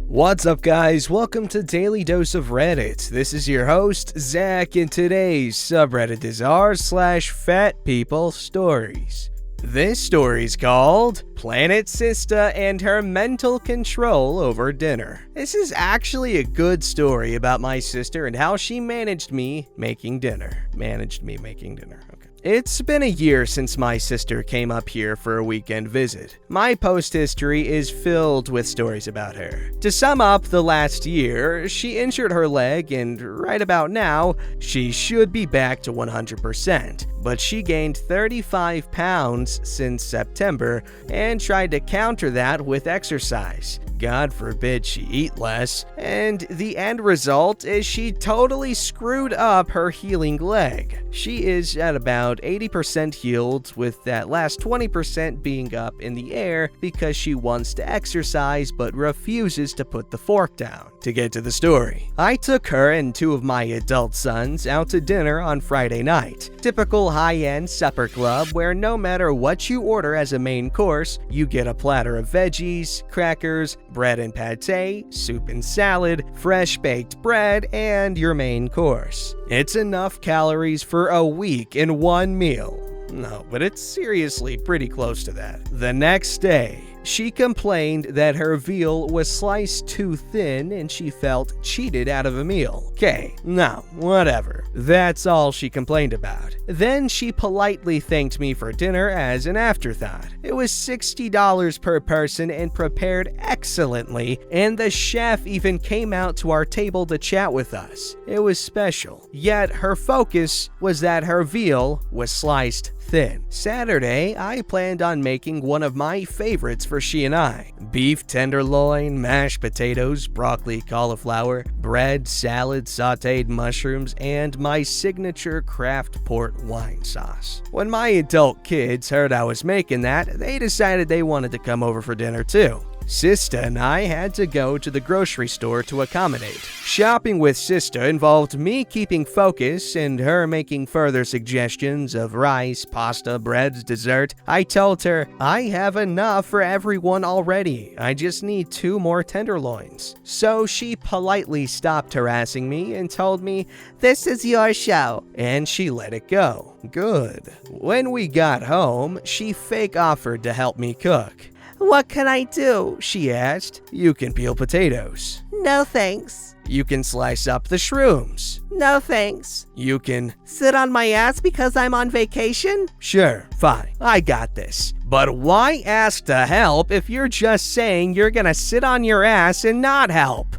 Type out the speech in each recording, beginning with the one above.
What's up, guys? Welcome to Daily Dose of Reddit. This is your host, Zach, and today's subreddit is r/FatPeopleStories. This story's called PlanetSista and Her Mental Control Over Dinner. This is actually a good story about my sister and how she managed me making dinner. Okay. It's been a year since my sister came up here for a weekend visit. My post history is filled with stories about her. To sum up the last year, she injured her leg and right about now, she should be back to 100%. But she gained 35 pounds since September and tried to counter that with exercise. God forbid she eat less, and the end result is she totally screwed up her healing leg. She is at about 80% healed, with that last 20% being up in the air because she wants to exercise but refuses to put the fork down. To get to the story, I took her and two of my adult sons out to dinner on Friday night. Typical high-end supper club where no matter what you order as a main course, you get a platter of veggies, crackers, bread and pate, soup and salad, fresh baked bread, and your main course. It's enough calories for a week in one meal. No, but it's seriously pretty close to that. The next day, she complained that her veal was sliced too thin and she felt cheated out of a meal. Okay, no, whatever. That's all she complained about. Then she politely thanked me for dinner as an afterthought. It was $60 per person and prepared excellently, and the chef even came out to our table to chat with us. It was special. Yet her focus was that her veal was sliced thin. Saturday, I planned on making one of my favorites for she and I. Beef tenderloin, mashed potatoes, broccoli, cauliflower, bread, salad, sauteed mushrooms, and my signature Kraft port wine sauce. When my adult kids heard I was making that, they decided they wanted to come over for dinner too. Sista and I had to go to the grocery store to accommodate. Shopping with Sista involved me keeping focus and her making further suggestions of rice, pasta, breads, dessert. I told her, I have enough for everyone already. I just need 2 more tenderloins. So she politely stopped harassing me and told me, "This is your show," and she let it go. Good. When we got home, she fake offered to help me cook. "What can I do?" she asked. You can peel potatoes. "No thanks." You can slice up the shrooms. "No thanks." You can "Sit on my ass because I'm on vacation?" Sure, fine, I got this. But why ask to help if you're just saying you're gonna sit on your ass and not help?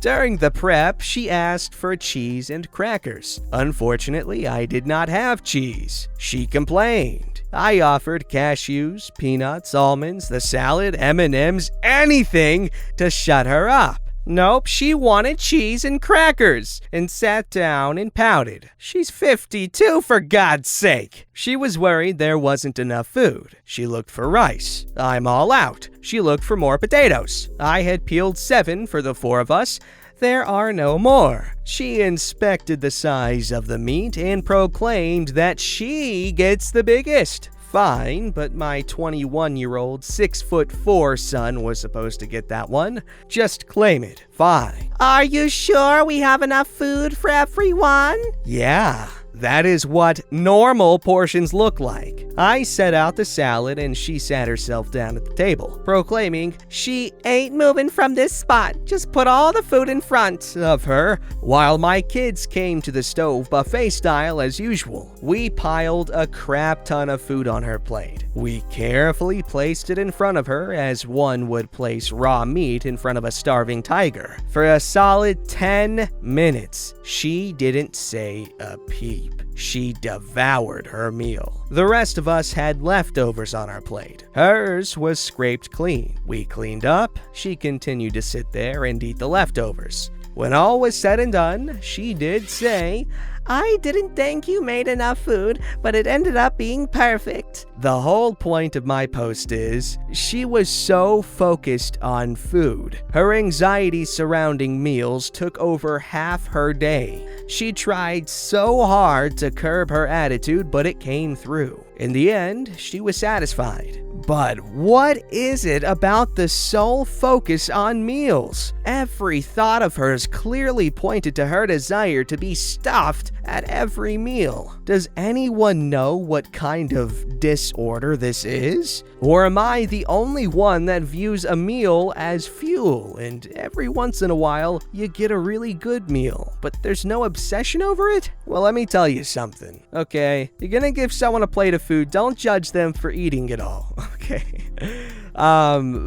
During the prep, she asked for cheese and crackers. Unfortunately, I did not have cheese. She complained. I offered cashews, peanuts, almonds, the salad, M&Ms, anything to shut her up. Nope, she wanted cheese and crackers and sat down and pouted. She's 52, for God's sake. She was worried there wasn't enough food. She looked for rice. I'm all out. She looked for more potatoes. I had peeled 7 for the 4 of us. There are no more. She inspected the size of the meat and proclaimed that she gets the biggest. Fine, but my 21-year-old 6'4" son was supposed to get that one. Just claim it. Fine. "Are you sure we have enough food for everyone?" Yeah. That is what normal portions look like. I set out the salad and she sat herself down at the table, proclaiming she "Ain't moving from this spot. Just put all the food in front of her, while my kids came to the stove buffet style as usual. We piled a crap ton of food on her plate. We carefully placed it in front of her as one would place raw meat in front of a starving tiger. For a solid 10 minutes, she didn't say a peep. She devoured her meal. The rest of us had leftovers on our plate. Hers was scraped clean. We cleaned up. She continued to sit there and eat the leftovers. When all was said and done, she did say, "I didn't think you made enough food, but it ended up being perfect." The whole point of my post is, she was so focused on food. Her anxiety surrounding meals took over half her day. She tried so hard to curb her attitude, but it came through. In the end, she was satisfied. But what is it about the sole focus on meals? Every thought of hers clearly pointed to her desire to be stuffed at every meal. Does anyone know what kind of disorder this is? Or am I the only one that views a meal as fuel, and every once in a while you get a really good meal, but there's no obsession over it? Well, let me tell you something, okay? You're gonna give someone a plate of food, don't judge them for eating it all, okay?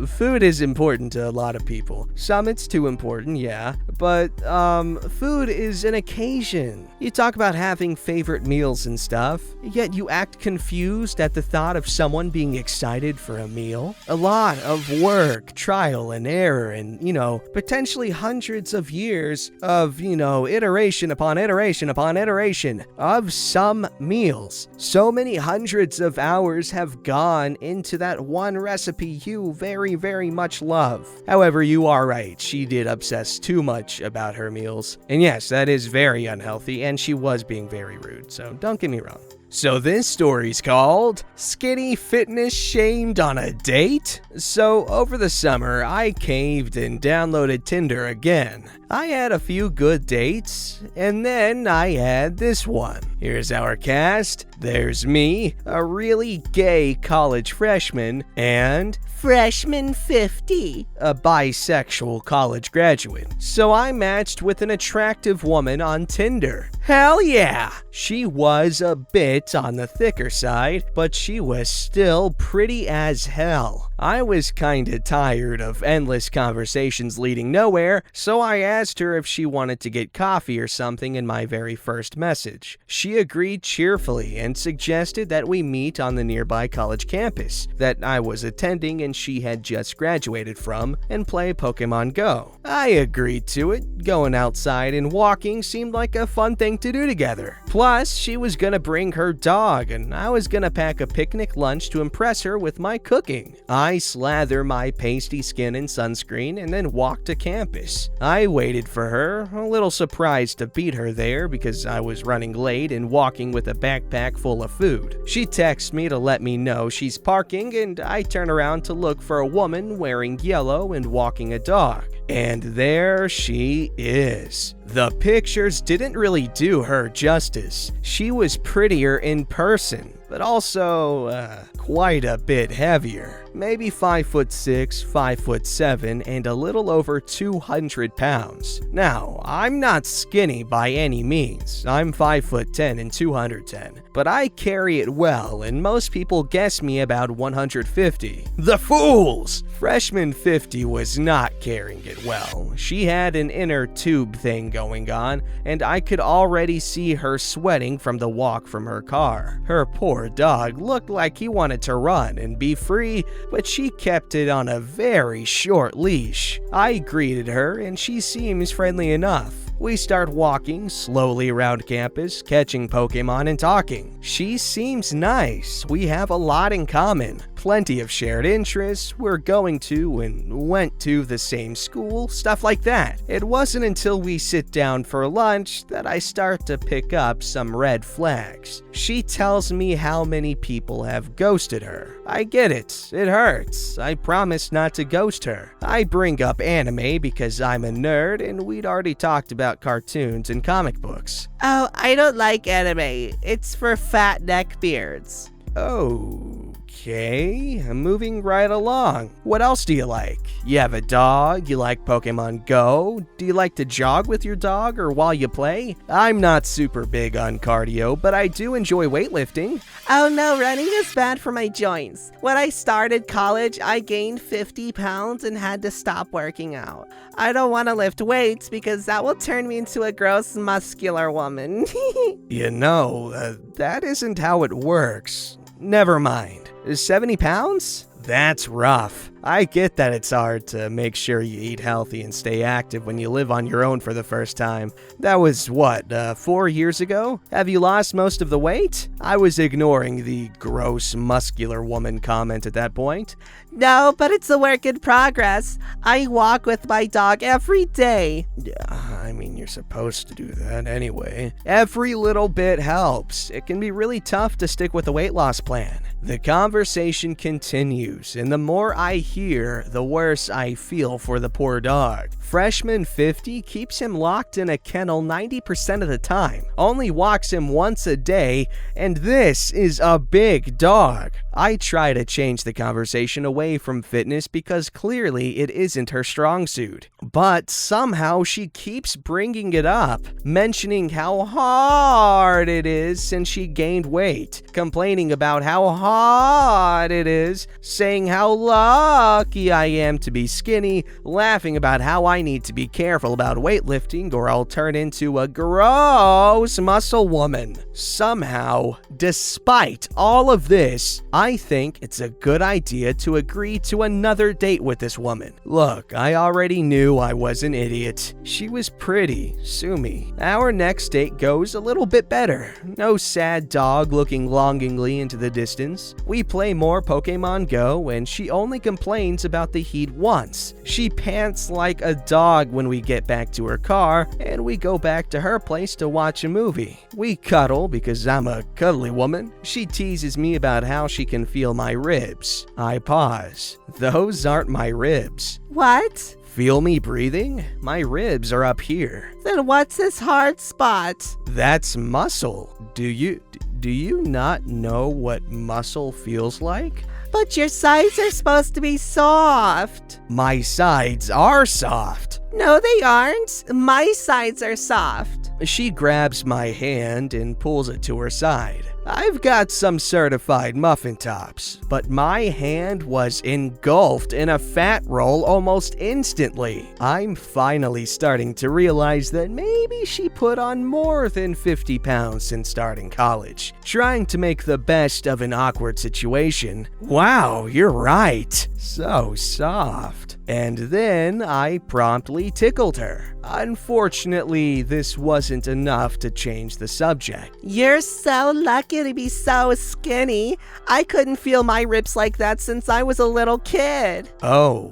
Food is important to a lot of people. Some it's too important, yeah, but food is an occasion. You talk about having favorite meals and stuff, yet you act confused at the thought of someone being excited for a meal. A lot of work, trial and error, and, potentially hundreds of years of, iteration upon iteration upon iteration of some meals. So many hundreds of hours have gone into that one recipe you very, very much love. However, you are right, she did obsess too much about her meals. And yes, that is very unhealthy, and she was being very rude, so don't get me wrong. So this story's called Skinny Fitness Shamed on a Date? So over the summer, I caved and downloaded Tinder again. I had a few good dates, and then I had this one. Here's our cast. There's me, a really gay college freshman, and Freshman 50. a bisexual college graduate. So I matched with an attractive woman on Tinder. Hell yeah! She was a bit on the thicker side, but she was still pretty as hell. I was kinda tired of endless conversations leading nowhere, so I asked her if she wanted to get coffee or something in my very first message. She agreed cheerfully and suggested that we meet on the nearby college campus that I was attending and she had just graduated from, and play Pokemon Go. I agreed to it. Going outside and walking seemed like a fun thing to do together. Plus, she was gonna bring her dog, and I was gonna pack a picnic lunch to impress her with my cooking. I slather my pasty skin in sunscreen and then walk to campus. I waited for her, a little surprised to beat her there because I was running late and walking with a backpack full of food. She texts me to let me know she's parking, and I turn around to look for a woman wearing yellow and walking a dog. And there she is. The pictures didn't really do her justice. She was prettier in person, but also, quite a bit heavier. Maybe 5'6", 5'7", and a little over 200 pounds. Now, I'm not skinny by any means. I'm 5'10" and 210, but I carry it well, and most people guess me about 150. The fools! Freshman 50 was not carrying it well. She had an inner tube thing going on, and I could already see her sweating from the walk from her car. Her poor dog looked like he wanted to run and be free, but she kept it on a very short leash. I greeted her, and she seems friendly enough. We start walking slowly around campus, catching Pokemon and talking. She seems nice. We have a lot in common. Plenty of shared interests. We're going to and went to the same school, stuff like that. It wasn't until we sit down for lunch that I start to pick up some red flags. She tells me how many people have ghosted her. I get it. It hurts. I promise not to ghost her. I bring up anime because I'm a nerd, and we'd already talked about cartoons and comic books. Oh, I don't like anime. It's for fat neck beards. Okay, moving right along. What else do you like? You have a dog? You like Pokemon Go? Do you like to jog with your dog or while you play? I'm not super big on cardio, but I do enjoy weightlifting. Oh no, running is bad for my joints. When I started college, I gained 50 pounds and had to stop working out. I don't want to lift weights because that will turn me into a gross muscular woman. That isn't how it works. Never mind. 70 pounds? That's rough. I get that it's hard to make sure you eat healthy and stay active when you live on your own for the first time. That was, 4 years ago? Have you lost most of the weight? I was ignoring the gross, muscular woman comment at that point. No, but it's a work in progress. I walk with my dog every day. Yeah, I mean, you're supposed to do that anyway. Every little bit helps. It can be really tough to stick with a weight loss plan. The conversation continues, and the more I hear, the worse I feel for the poor dog. Freshman 50 keeps him locked in a kennel 90% of the time, only walks him once a day, and this is a big dog. I try to change the conversation away from fitness because clearly it isn't her strong suit. But somehow she keeps bringing it up, mentioning how hard it is since she gained weight, complaining about how hot it is, saying how lucky I am to be skinny, laughing about how I need to be careful about weightlifting or I'll turn into a gross muscle woman. Somehow, despite all of this, I think it's a good idea to agree to another date with this woman. Look, I already knew I was an idiot. She was pretty, sue me. Our next date goes a little bit better. No sad dog looking longingly into the distance. We play more Pokemon Go and she only complains about the heat once. She pants like a dog when we get back to her car and we go back to her place to watch a movie. We cuddle because I'm a cuddly woman. She teases me about how she can feel my ribs. I pause. Those aren't my ribs. What? Feel me breathing? My ribs are up here. Then what's this hard spot? That's muscle. Do you not know what muscle feels like? But your sides are supposed to be soft. My sides are soft. No, they aren't. My sides are soft. She grabs my hand and pulls it to her side. I've got some certified muffin tops, but my hand was engulfed in a fat roll almost instantly. I'm finally starting to realize that maybe she put on more than 50 pounds since starting college, trying to make the best of an awkward situation. Wow, you're right. So soft. And then I promptly tickled her. Unfortunately, this wasn't enough to change the subject. You're so lucky to be so skinny. I couldn't feel my ribs like that since I was a little kid. Oh,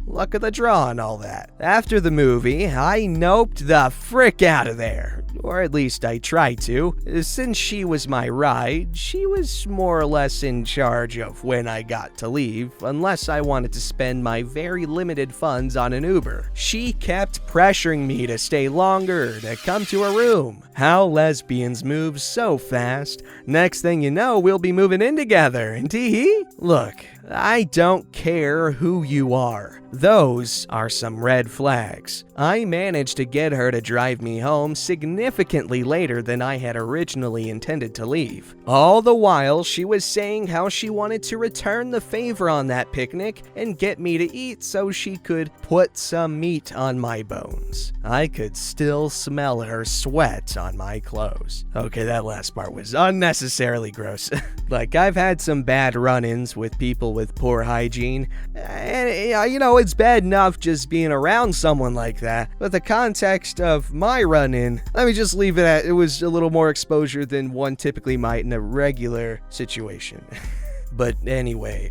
luck of the draw and all that. After the movie, I noped the frick out of there. Or at least I tried to. Since she was my ride, she was more or less in charge of when I got to leave, unless I wanted to spend my very limited funds on an Uber. She kept pressuring me to stay longer, to come to her room. How lesbians move so fast. Next thing you know, we'll be moving in together, and tee-hee. Look, I don't care who you are. Those are some red flags. I managed to get her to drive me home significantly later than I had originally intended to leave. All the while, she was saying how she wanted to return the favor on that picnic and get me to eat so she could put some meat on my bones. I could still smell her sweat on my clothes. Okay, that last part was unnecessarily gross. Like, I've had some bad run-ins with people with poor hygiene, and it's bad enough just being around someone like that, but the context of my run-in, let me just leave it at it was a little more exposure than one typically might in a regular situation. But anyway,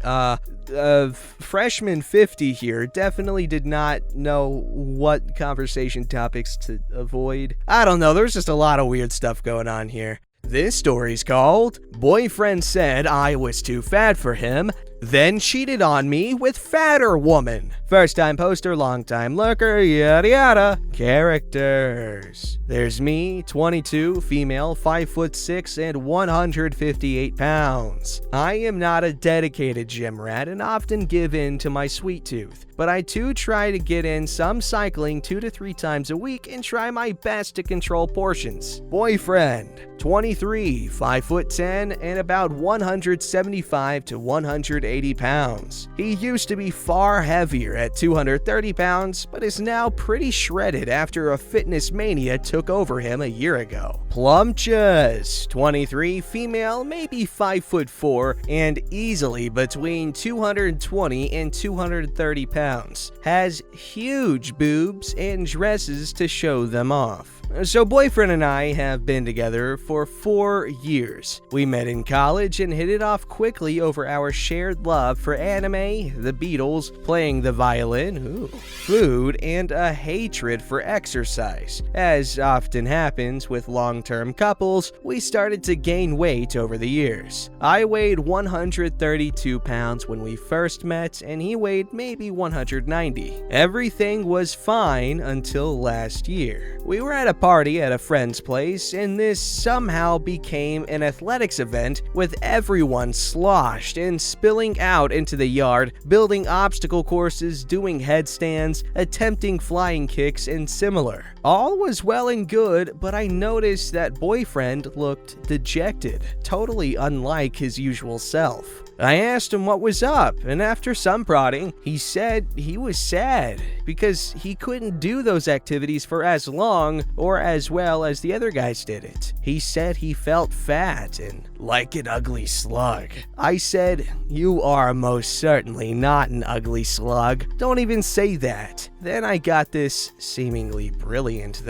freshman 50 here definitely did not know what conversation topics to avoid. I don't know, there's just a lot of weird stuff going on here. This story's called Boyfriend Said I Was Too Fat for Him, Then Cheated on Me with Fatter Woman. First time poster, long time lurker, yada yada. Characters. There's me, 22, female, 5'6" and 158 pounds. I am not a dedicated gym rat and often give in to my sweet tooth. but I too try to get in some cycling 2 to 3 times a week and try my best to control portions. Boyfriend, 23, 5'10", and about 175 to 180 pounds. He used to be far heavier at 230 pounds, but is now pretty shredded after a fitness mania took over him a year ago. Plumpchus, 23, female, maybe 5'4", and easily between 220 and 230 pounds. Has huge boobs and dresses to show them off. So boyfriend and I have been together for 4 years. We met in college and hit it off quickly over our shared love for anime, the Beatles, playing the violin, food, and a hatred for exercise. As often happens with long-term couples, we started to gain weight over the years. I weighed 132 pounds when we first met, and he weighed maybe 190. Everything was fine until last year. We were at a party at a friend's place, and this somehow became an athletics event with everyone sloshed and spilling out into the yard, building obstacle courses, doing headstands, attempting flying kicks, and similar. All was well and good, but I noticed that boyfriend looked dejected, totally unlike his usual self. I asked him what was up, and after some prodding, he said he was sad because he couldn't do those activities for as long or as well as the other guys did it. He said he felt fat and like an ugly slug. I said, "You are most certainly not an ugly slug. Don't even say that." Then I got this seemingly brilliant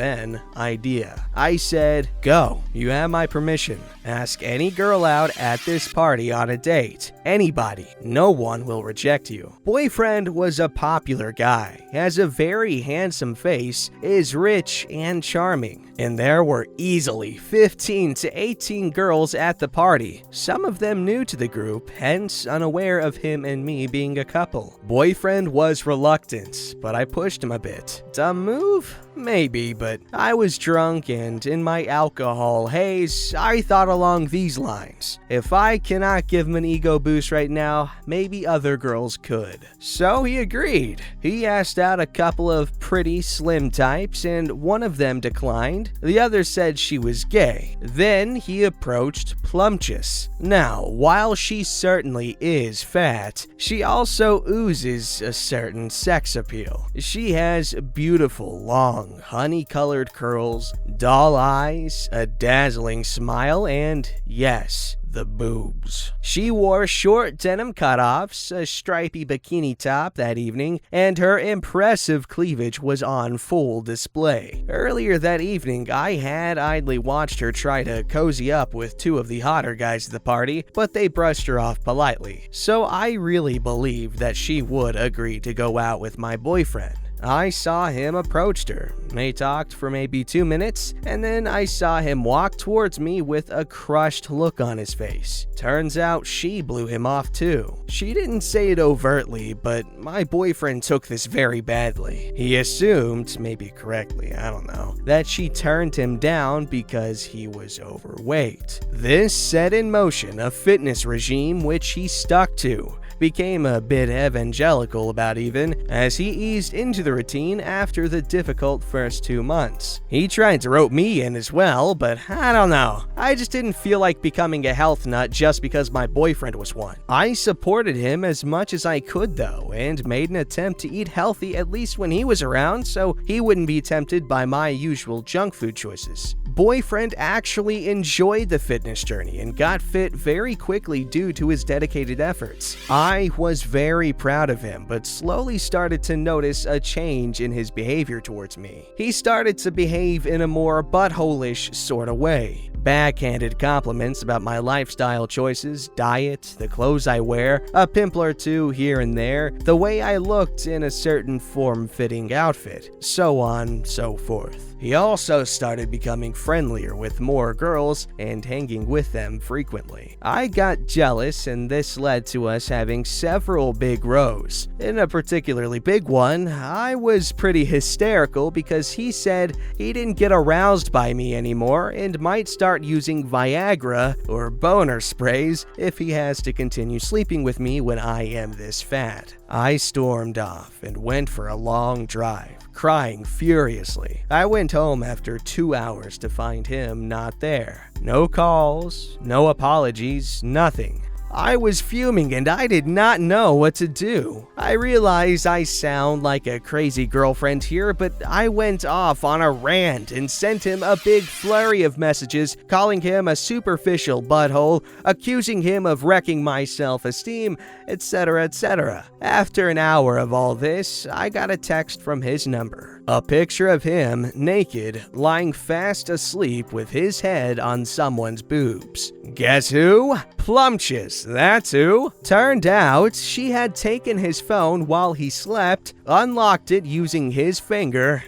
idea. I said, "Go, you have my permission. Ask any girl out at this party on a date. Anybody. No one will reject you." Boyfriend was a popular guy, has a very handsome face, is rich and charming, and there were easily 15 to 18 girls at the party, some of them new to the group, hence unaware of him and me being a couple. Boyfriend was reluctant, but I pushed him a bit. Dumb move? Maybe, but I was drunk, and in my alcohol haze, I thought along these lines: if I cannot give him an ego boost right now, maybe other girls could. So he agreed. He asked out a couple of pretty slim types, and one of them declined. The other said she was gay. Then he approached Plumpchus. Now, while she certainly is fat, she also oozes a certain sex appeal. She has beautiful, long, honey-colored curls, doll eyes, a dazzling smile, and yes, the boobs. She wore short denim cutoffs, a stripy bikini top that evening, and her impressive cleavage was on full display. Earlier that evening, I had idly watched her try to cozy up with 2 of the hotter guys at the party, but they brushed her off politely. So I really believed that she would agree to go out with my boyfriend. I saw him approach her. They talked for maybe 2 minutes, and then I saw him walk towards me with a crushed look on his face. Turns out she blew him off too. She didn't say it overtly, but my boyfriend took this very badly. He assumed, maybe correctly, I don't know, that she turned him down because he was overweight. This set in motion a fitness regime which he stuck to. Became a bit evangelical about even, as he eased into the routine after the difficult first 2 months. He tried to rope me in as well, but I don't know. I just didn't feel like becoming a health nut just because my boyfriend was one. I supported him as much as I could though, and made an attempt to eat healthy at least when he was around so he wouldn't be tempted by my usual junk food choices. Boyfriend actually enjoyed the fitness journey and got fit very quickly due to his dedicated efforts. I was very proud of him, but slowly started to notice a change in his behavior towards me. He started to behave in a more butthole-ish sort of way. Backhanded compliments about my lifestyle choices, diet, the clothes I wear, a pimple or 2 here and there, the way I looked in a certain form-fitting outfit, so on, so forth. He also started becoming friendlier with more girls and hanging with them frequently. I got jealous, and this led to us having several big rows. In a particularly big one, I was pretty hysterical because he said he didn't get aroused by me anymore and might start start using Viagra or boner sprays if he has to continue sleeping with me when I am this fat. I stormed off and went for a long drive, crying furiously. I went home after 2 hours to find him not there. No calls, no apologies, nothing. I was fuming and I did not know what to do. I realize I sound like a crazy girlfriend here, but I went off on a rant and sent him a big flurry of messages calling him a superficial butthole, accusing him of wrecking my self-esteem, etc., etc. After an hour of all this, I got a text from his number. A picture of him, naked, lying fast asleep with his head on someone's boobs. Guess who? Plumptious, that's who. Turned out, she had taken his phone while he slept, unlocked it using his finger,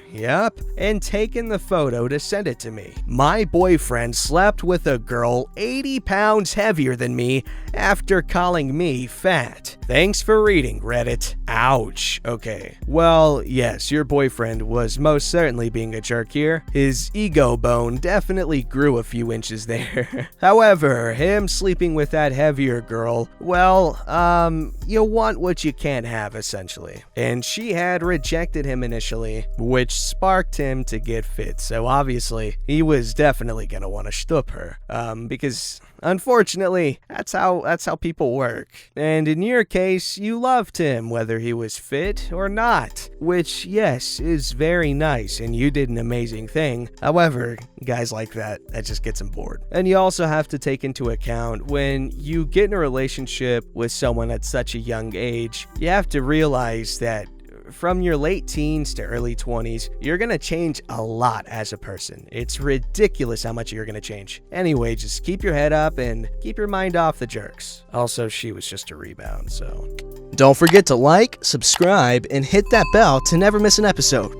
and taken the photo to send it to me. My boyfriend slept with a girl 80 pounds heavier than me after calling me fat. Thanks for reading, Reddit. Ouch. Okay. Well, yes, your boyfriend was most certainly being a jerk here. His ego bone definitely grew a few inches there. However, him sleeping with that heavier girl, well, you want what you can't have, essentially. And she had rejected him initially, which sparked him to get fit. So obviously, he was definitely gonna want to shtup her. Because unfortunately, that's how people work. And in your case, you loved him, whether he was fit or not. Which, yes, is very nice, and you did an amazing thing. However, guys like that just gets him bored. And you also have to take into account when you get in a relationship with someone at such a young age, you have to realize that from your late teens to early 20s, you're gonna change a lot as a person. It's ridiculous how much you're gonna change. Anyway, just keep your head up and keep your mind off the jerks. Also, she was just a rebound, so. Don't forget to like, subscribe, and hit that bell to never miss an episode.